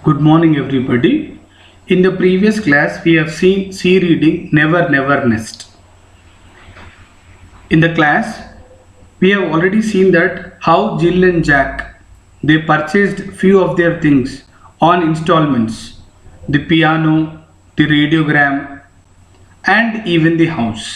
Good morning, everybody. In the previous class, we have seen C reading Never Never Nest. In the class, we have already seen that how Jill and Jack they purchased few of their things on installments: the piano, the radiogram, and even the house.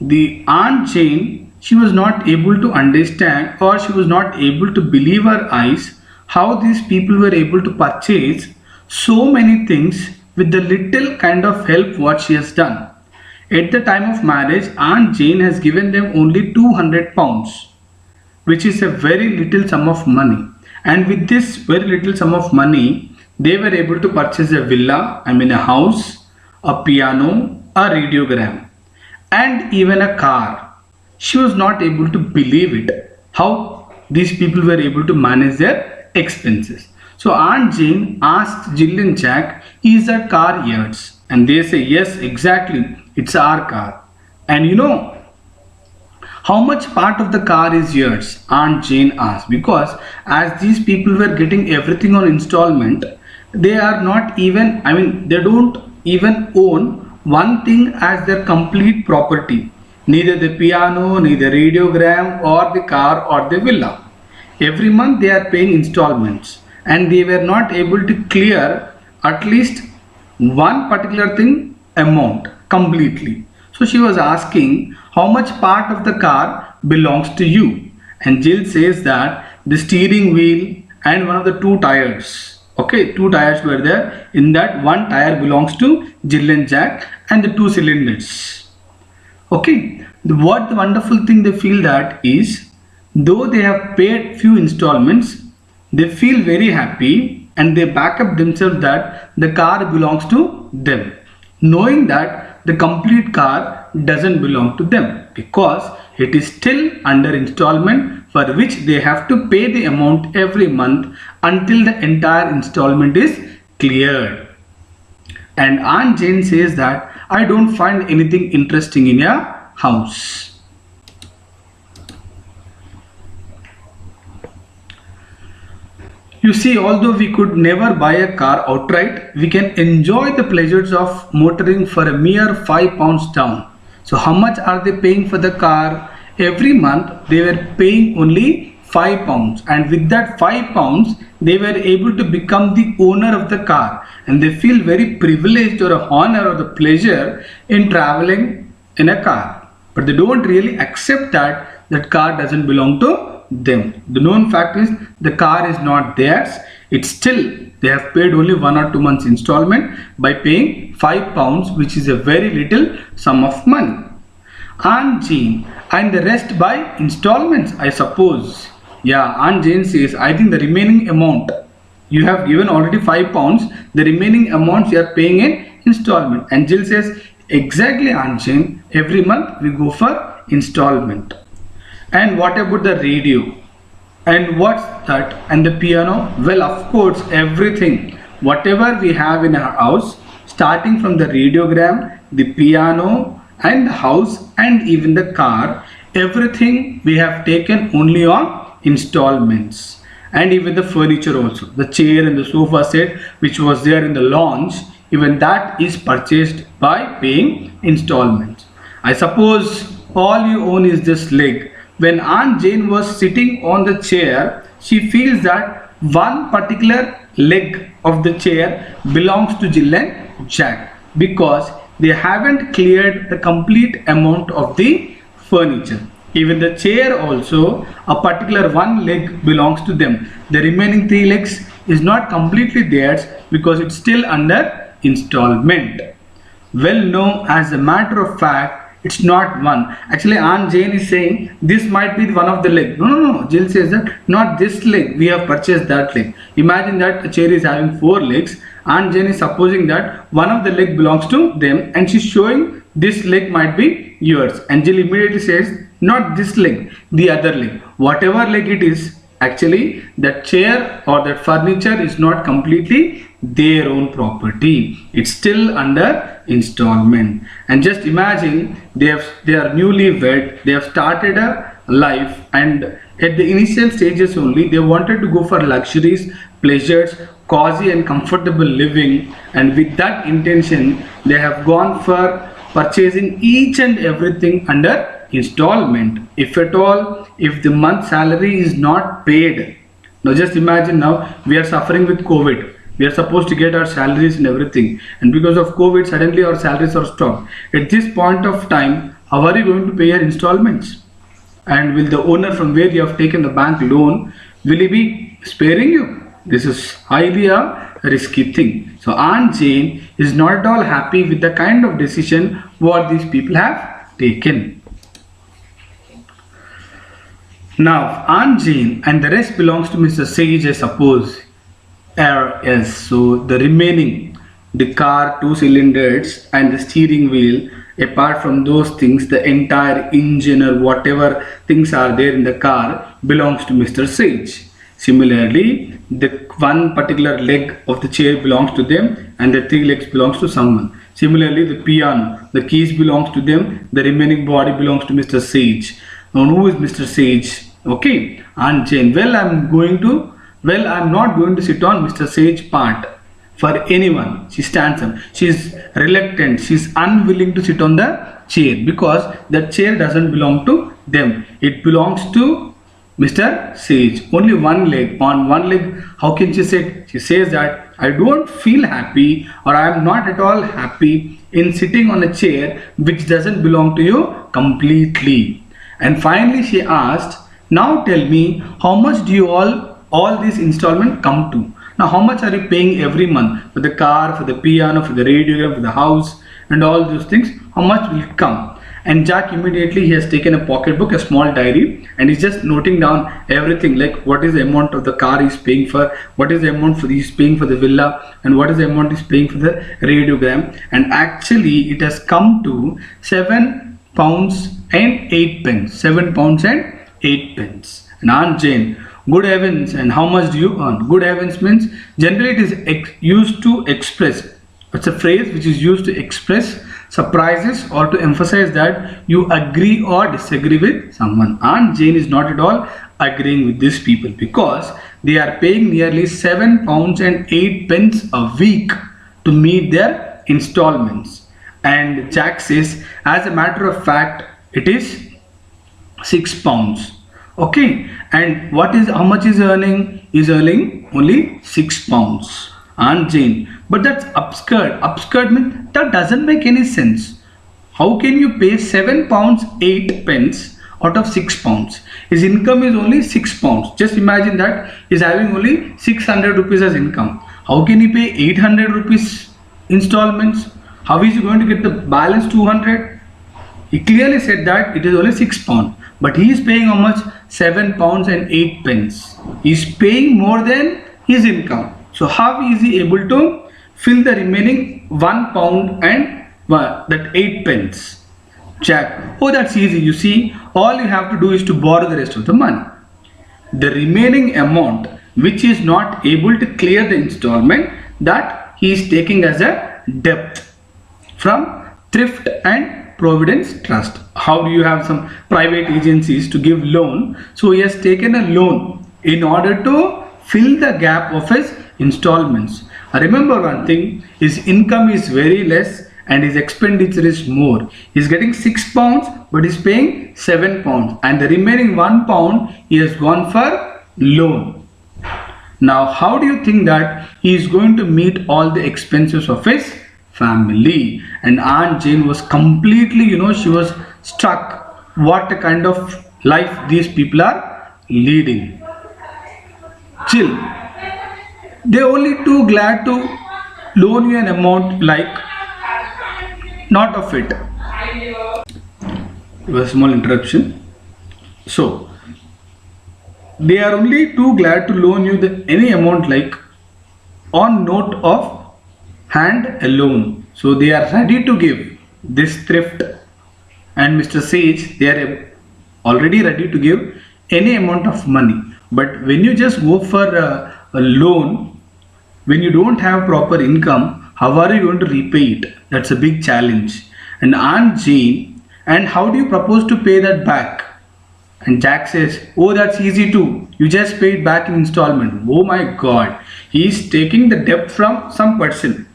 The Aunt Jane, she was not able to understand or she was not able to believe her eyes how these people were able to purchase so many things with the little kind of help what she has done. At the time of marriage, Aunt Jane has given them only 200 pounds, which is a very little sum of money. And with this very little sum of money, they were able to purchase a villa, a house, a piano, a radiogram, and even a car. She was not able to believe it, how these people were able to manage their expenses. So Aunt Jane asked Jill and Jack, is that car yours? And they say, yes, exactly, it's our car. And how much part of the car is yours? Aunt Jane asked. Because as these people were getting everything on installment, they are not even, they don't even own one thing as their complete property. Neither the piano, neither radiogram, or the car, or the villa. Every month they are paying installments, and they were not able to clear at least one particular thing amount completely. So she was asking how much part of the car belongs to you. And Jill says that the steering wheel and one of the two tires. Okay, two tires were there. In that, one tire belongs to Jill and Jack, and the two cylinders. Okay, what the wonderful thing they feel that is, though they have paid few installments, they feel very happy and they back up themselves that the car belongs to them, knowing that the complete car doesn't belong to them because it is still under installment, for which they have to pay the amount every month until the entire installment is cleared. And Aunt Jane says that I don't find anything interesting in your house. You see, although we could never buy a car outright, we can enjoy the pleasures of motoring for a mere £5 down. So how much are they paying for the car? Every month they were paying only £5, and with that £5 they were able to become the owner of the car, and they feel very privileged or a honor or the pleasure in traveling in a car. But they don't really accept that car doesn't belong to them. The known fact is the car is not theirs. It's still they have paid only 1 or 2 months installment by paying £5, which is a very little sum of money. Aunt Jane, and the rest by installments, I suppose. Yeah, Aunt Jane says, I think the remaining amount you have given already £5, the remaining amount you are paying in installment. And Jill says, exactly, Aunt Jane, every month we go for installment. And what about the radio? And what's that? And the piano? Well, of course, everything. Whatever we have in our house, starting from the radiogram, the piano, and the house, and even the car, everything we have taken only on installments. And even the furniture also. The chair and the sofa set, which was there in the launch, even that is purchased by paying installments. I suppose all you own is this leg. When Aunt Jane was sitting on the chair, she feels that one particular leg of the chair belongs to Jill and Jack because they haven't cleared the complete amount of the furniture. Even the chair also, a particular one leg belongs to them. The remaining 3 legs is not completely theirs because it's still under installment. Well, no, as a matter of fact, it's not one. Actually, Aunt Jane is saying this might be one of the leg. No. Jill says that not this leg. We have purchased that leg. Imagine that the chair is having 4 legs. Aunt Jane is supposing that one of the leg belongs to them, and she's showing this leg might be yours. And Jill immediately says, not this leg, the other leg. Whatever leg it is, actually that chair or that furniture is not completely their own property. It's still under installment. And just imagine they are newly wed, they have started a life, and At the initial stages only, they wanted to go for luxuries, pleasures, cozy and comfortable living, and with that intention, they have gone for purchasing each and everything under installment. If at all, if the month salary is not paid, now just imagine, now we are suffering with COVID. We are supposed to get our salaries and everything, and because of COVID, suddenly our salaries are stopped. At this point of time, how are you going to pay your installments? And will the owner from where you have taken the bank loan, will he be sparing you? This is highly a risky thing. So Aunt Jane is not at all happy with the kind of decision what these people have taken. Now Aunt Jane and the rest belongs to Mr. Sage, I suppose. Yes, so the remaining, the car, two cylinders and the steering wheel, apart from those things, the entire engine or whatever things are there in the car belongs to Mr. Sage. Similarly, the one particular leg of the chair belongs to them and the three legs belongs to someone. Similarly, the piano, the keys belongs to them, the remaining body belongs to Mr. Sage. Now who is Mr. Sage? Okay, Aunt Jane. Well, I'm not going to sit on Mr. Sage part for anyone. She stands up. She is reluctant. She is unwilling to sit on the chair because that chair doesn't belong to them. It belongs to Mr. Sage. Only one leg. On one leg, how can she sit? She says that I don't feel happy or I am not at all happy in sitting on a chair which doesn't belong to you completely. And finally she asked, now tell me, how much do you all these installment come to? Now how much are you paying every month for the car, for the piano, for the radio, for the house and all those things? How much will it come? And Jack immediately, he has taken a pocketbook, a small diary, and he's just noting down everything, like what is the amount of the car he's paying for, what is the amount he's paying for the villa, and what is the amount he's paying for the radiogram. And actually it has come to £7 and 8 pence. £7 and 8 pence. And Aunt Jane, good heavens, and how much do you earn? Good heavens means generally it is used to express. It's a phrase which is used to express surprises or to emphasize that you agree or disagree with someone. Aunt Jane is not at all agreeing with these people because they are paying nearly £7 and 8 pence a week to meet their installments. And Jack says, as a matter of fact, it is £6. Okay, and how much is earning? Is earning only £6. Aunt Jane, but that's absurd. Absurd means that doesn't make any sense. How can you pay £7 8 pence out of £6? His income is only £6. Just imagine that he's having only 600 rupees as income. How can he pay 800 rupees installments? How is he going to get the balance 200? He clearly said that it is only £6, but he is paying how much? £7 and 8 pence. He is paying more than his income. So how is he able to fill the remaining £1 and that 8 pence? Jack, oh, that's easy. You see, all you have to do is to borrow the rest of the money. The remaining amount which is not able to clear the installment, that he is taking as a debt from Thrift and Providence Trust. How do you have some private agencies to give loan? So he has taken a loan in order to fill the gap of his installments. Remember one thing, his income is very less and his expenditure is more. He's getting £6 but he's paying £7, and the remaining £1 he has gone for loan. Now how do you think that he is going to meet all the expenses of his family? And Aunt Jane was completely, she was struck what a kind of life these people are leading. Chill. They're only too glad to loan you an amount like not of it. It was a small interruption. So they are only too glad to loan you any amount like on note of hand alone. So they are ready to give this Thrift and Mr. Sage, they are already ready to give any amount of money. But when you just go for a loan, when you don't have proper income, how are you going to repay it? That's a big challenge. And Aunt Jane, and how do you propose to pay that back? And Jack says, oh, that's easy too. You just pay it back in installment. Oh my god. He is taking the debt from some person.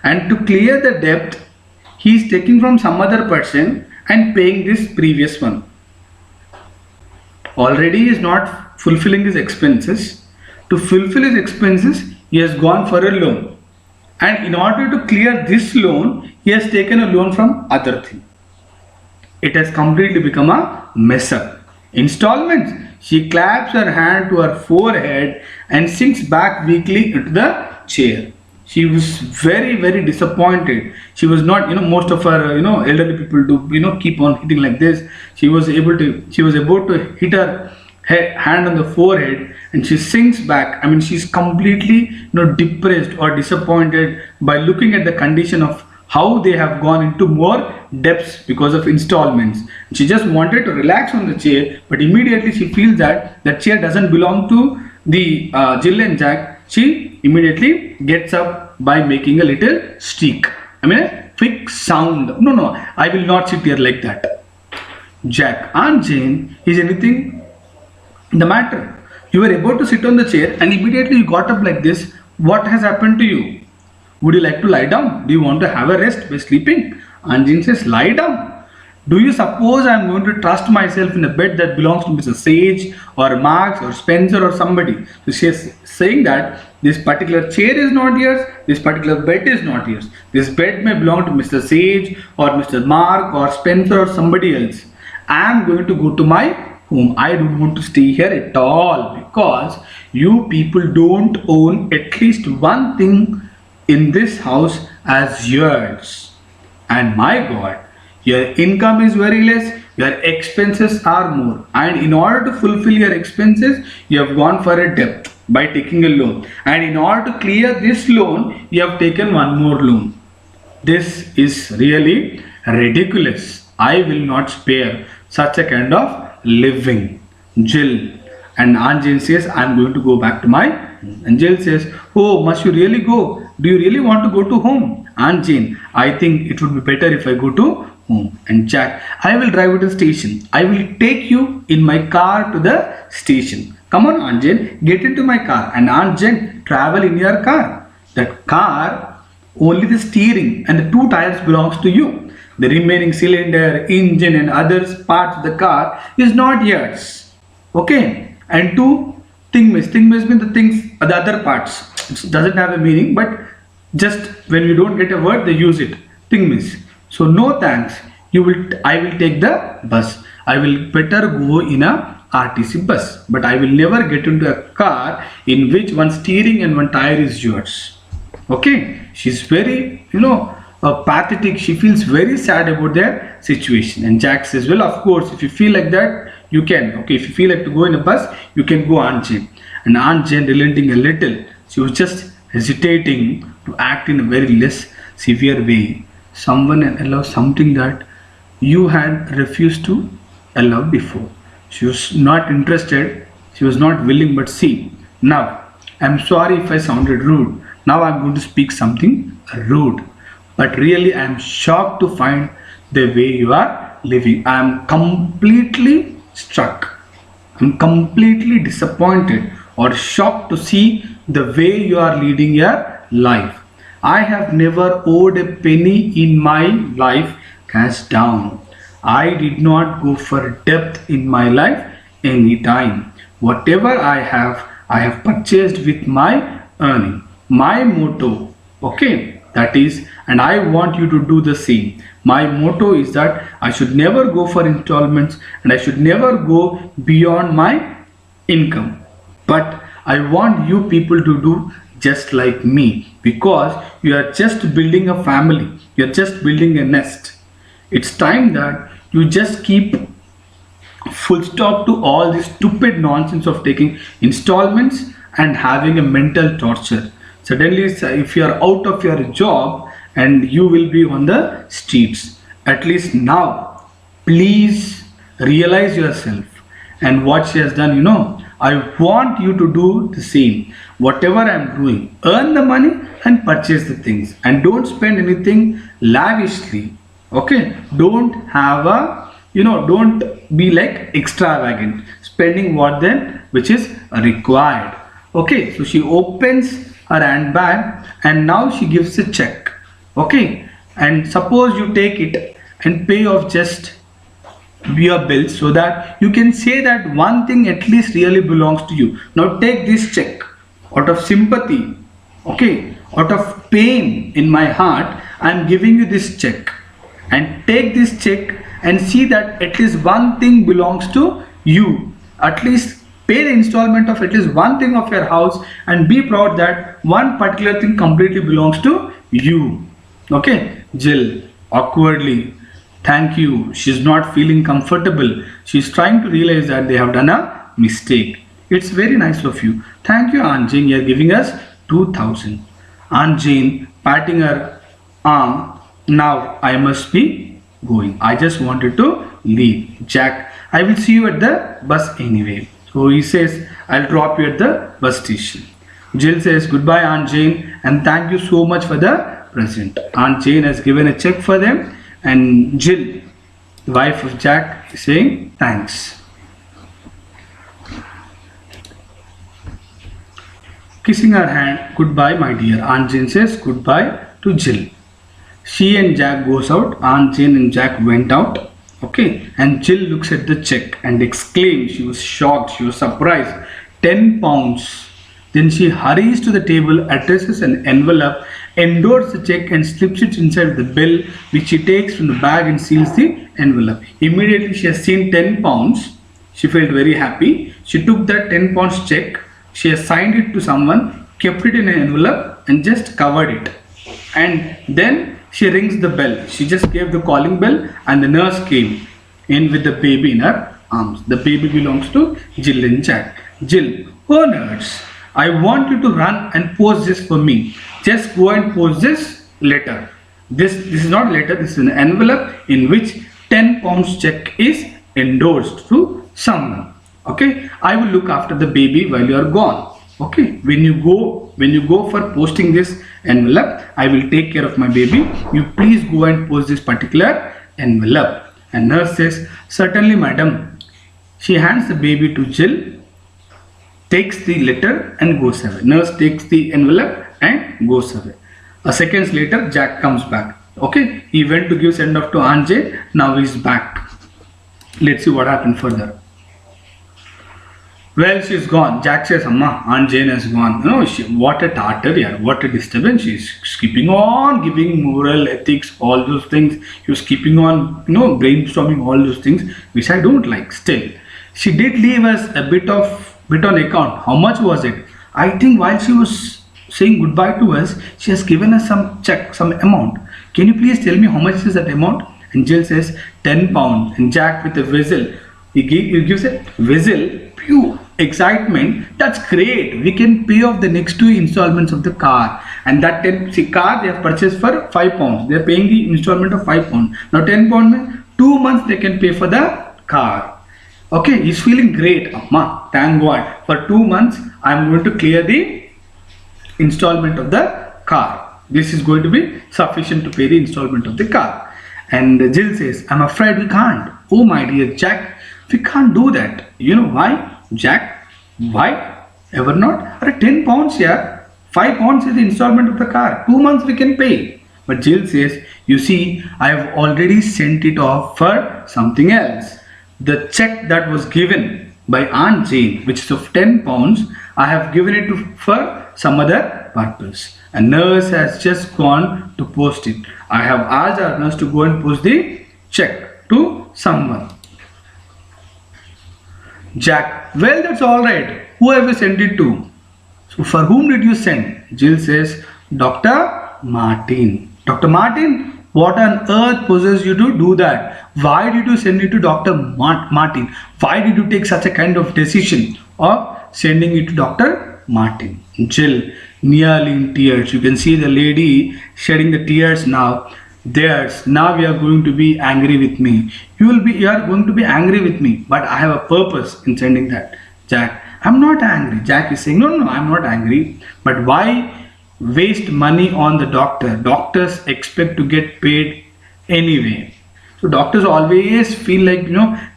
And to clear the debt, he is taking from some other person and paying this previous one. Already he is not fulfilling his expenses. To fulfill his expenses, he has gone for a loan. And in order to clear this loan, he has taken a loan from other thing. It has completely become a mess up. Installments. She claps her hand to her forehead and sinks back weakly into the chair. She was very disappointed. She was not, most of her, elderly people do, keep on hitting like this. She was about to hit her hand on the forehead and she sinks back. I mean, she's completely, depressed or disappointed by looking at the condition of how they have gone into more debts because of installments. She just wanted to relax on the chair, but immediately she feels that that chair doesn't belong to the Jill and Jack. She immediately gets up by making a little squeak. I mean a quick sound. No, I will not sit here like that. Jack, Aunt Jane, is anything the matter? You were about to sit on the chair and immediately you got up like this. What has happened to you? Would you like to lie down? Do you want to have a rest by sleeping? Aunt Jane says, lie down. Do you suppose I am going to trust myself in a bed that belongs to Mr. Sage or Marx or Spencer or somebody? So she is saying that this particular chair is not yours, this particular bed is not yours. This bed may belong to Mr. Sage or Mr. Mark or Spencer or somebody else. I am going to go to my home. I don't want to stay here at all because you people don't own at least one thing in this house as yours. And my god, your income is very less, your expenses are more, and in order to fulfill your expenses you have gone for a debt by taking a loan, and in order to clear this loan you have taken one more loan. This is really ridiculous. I will not spare such a kind of living. Jill. And Aunt Jane says, I am going to go back to my home. And Jill says, oh, must you really go? Do you really want to go to home? Aunt Jane, I think it would be better if I go to home. And Jack, I will drive you to the station. I will take you in my car to the station. Come on, Aunt Jane, get into my car. And Aunt Jane, travel in your car. That car, only the steering and the two tires belongs to you. The remaining cylinder, engine and other parts of the car is not yours. Okay? And two, thingmas. Thingmas means the things, the other parts. It doesn't have a meaning, but just when you don't get a word, they use it. Thingmas. So no thanks. I will take the bus. I will better go in a RTC bus. But I will never get into a car in which one steering and one tire is yours. Okay? She's very, pathetic. She feels very sad about their situation. And Jack says, well, of course, if you feel like that, you can. Okay, if you feel like to go in a bus, you can go, Aunt Jane. And Aunt Jane, relenting a little, she was just hesitating to act in a very less severe way. Someone allow something that you had refused to allow before. She was not interested. She was not willing. But see, now, I'm sorry if I sounded rude. Now I'm going to speak something rude. But really, I'm shocked to find the way you are living. I'm completely struck. I'm completely disappointed or shocked to see the way you are leading your life. I have never owed a penny in my life cash down. I did not go for debt in my life any time. Whatever I have purchased with my earning. My motto, okay, that is, and I want you to do the same. My motto is that I should never go for installments and I should never go beyond my income. But I want you people to do just like me because you are just building a family. You are just building a nest. It's time that you just keep full stop to all this stupid nonsense of taking installments and having a mental torture. Suddenly, if you are out of your job and you will be on the streets, at least now, please realize yourself and what she has done. I want you to do the same. Whatever I am doing, earn the money and purchase the things, and don't spend anything lavishly. Okay, don't have a don't be like extravagant, spending what then which is required. Okay, so she opens her handbag and now she gives a check. Okay, and suppose you take it and pay off just your bills, so that you can say that one thing at least really belongs to you. Now take this check out of sympathy, okay, out of pain in my heart. I'm giving you this check, and take this check and see that at least one thing belongs to you. At least pay the installment of at least one thing of your house, and be proud that one particular thing completely belongs to you. Okay, Jill awkwardly, thank you. She's not feeling comfortable. She's trying to realize that they have done a mistake. It's very nice of you. Thank you, Aunt Jane. You're giving us 2000. Aunt Jane patting her arm. Now I must be going. I just wanted to leave. Jack, I will see you at the bus anyway. So he says, I'll drop you at the bus station. Jill says, goodbye, Aunt Jane, and thank you so much for the present. Aunt Jane has given a check for them, and Jill, the wife of Jack, is saying thanks. Kissing her hand, goodbye, my dear. Aunt Jane says goodbye to Jill. She and Jack goes out. Aunt Jane and Jack went out. Okay, and Jill looks at the check and exclaims. She was shocked. She was surprised. £10. Then she hurries to the table, addresses an envelope, endorses the check and slips it inside the bill, which she takes from the bag and seals the envelope. Immediately she has seen £10. She felt very happy. She took that £10 check. She assigned it to someone, kept it in an envelope and just covered it. And then she rings the bell. She just gave the calling bell and the nurse came in with the baby in her arms. The baby belongs to Jill and Jack. Jill, oh nurse, I want you to run and post this for me. Just go and post this letter. This is not letter, this is an envelope in which £10 check is endorsed to someone. Okay, I will look after the baby while you are gone. Okay, when you go for posting this envelope, I will take care of my baby. You please go and post this particular envelope. And nurse says, certainly madam. She hands the baby to Jill, takes the letter and goes away. Nurse takes the envelope and goes away. A seconds later, Jack comes back. Okay, he went to give send off to Aunt Jane. Now he's back. Let's see what happened further. Well, she's gone. Jack says, Amma, Aunt Jane has gone. What a tartar, yeah, what a disturbance. She's keeping on giving moral, ethics, all those things. She was keeping on, brainstorming all those things, which I don't like. Still, she did leave us a bit on account. How much was it? I think while she was saying goodbye to us, she has given us some check, some amount. Can you please tell me how much is that amount? And Jill says, £10. And Jack with a whistle, he gives a whistle, phew, excitement. That's great. We can pay off the next 2 installments of the car. And that car they have purchased for £5. They are paying the installment of £5. Now £10 means 2 months they can pay for the car. Okay, he's feeling great. Amma, thank God. For 2 months, I'm going to clear the installment of the car. This is going to be sufficient to pay the installment of the car. And Jill says, I'm afraid we can't. Oh my dear Jack, we can't do that. You know why, Jack? Why? Ever not? £10 here. £5 is the installment of the car. 2 months we can pay. But Jill says, you see, I have already sent it off for something else. The check that was given by Aunt Jane, which is of £10, I have given it for some other purpose. A nurse has just gone to post it. I have asked our nurse to go and post the check to someone. Jack, well, that's all right. Who have you sent it to? So for whom did you send? Jill says, Dr. Martin. Dr. Martin? What on earth possessed you to do that? Why did you send it to Dr. Martin? Why did you take such a kind of decision of sending it to Dr. Martin? Jill, nearly in tears. You can see the lady shedding the tears now. Now you are going to be angry with me. You are going to be angry with me, but I have a purpose in sending that. Jack, I'm not angry. Jack is saying, no, I'm not angry. But why waste money on the doctor? Doctors expect to get paid anyway. So doctors always feel like,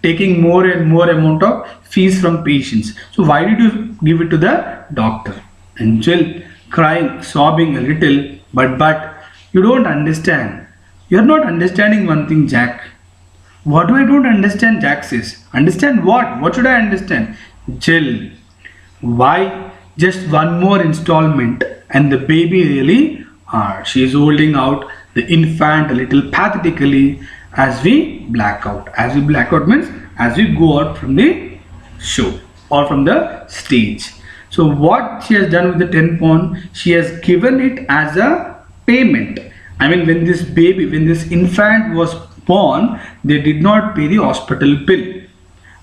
taking more and more amount of fees from patients. So why did you give it to the doctor? Angel crying, sobbing a little, but you don't understand. You're not understanding one thing, Jack. What do I don't understand? Jack says. Understand what? What should I understand? Jill. Why just one more installment? And the baby really she is holding out the infant a little pathetically as we black out. As we black out means as we go out from the show or from the stage. So what she has done with the 10 pound, she has given it as a payment. I mean, when this infant was born, they did not pay the hospital bill.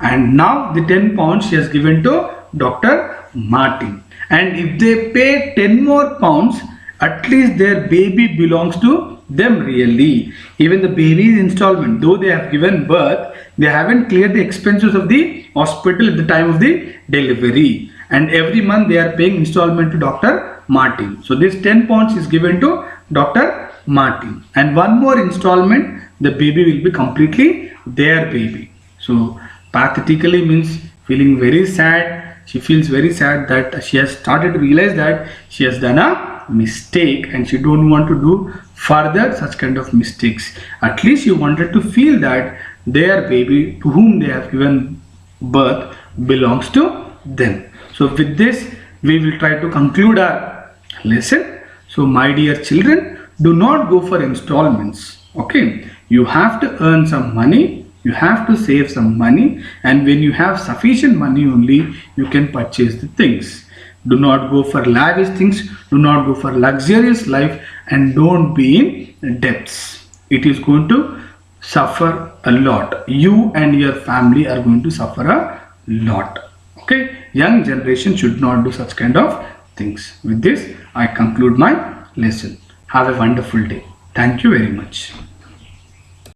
And now the 10 pounds she has given to Dr. Martin. And if they pay 10 more pounds, at least their baby belongs to them really. Even the baby's installment, though they have given birth, they haven't cleared the expenses of the hospital at the time of the delivery. And every month they are paying installment to Dr. Martin. So this 10 pounds is given to Dr. Martin. And one more installment, the baby will be completely their baby. So pathetically means feeling very sad. She feels very sad that she has started to realize that she has done a mistake and she don't want to do further such kind of mistakes. At least she wanted to feel that their baby to whom they have given birth belongs to them. So with this we will try to conclude our lesson. So my dear children, do not go for installments. Okay, you have to earn some money. You have to save some money, and when you have sufficient money only, you can purchase the things. Do not go for lavish things, do not go for luxurious life, and don't be in debts. It is going to suffer a lot. You and your family are going to suffer a lot. Okay, young generation should not do such kind of things. With this, I conclude my lesson. Have a wonderful day. Thank you very much.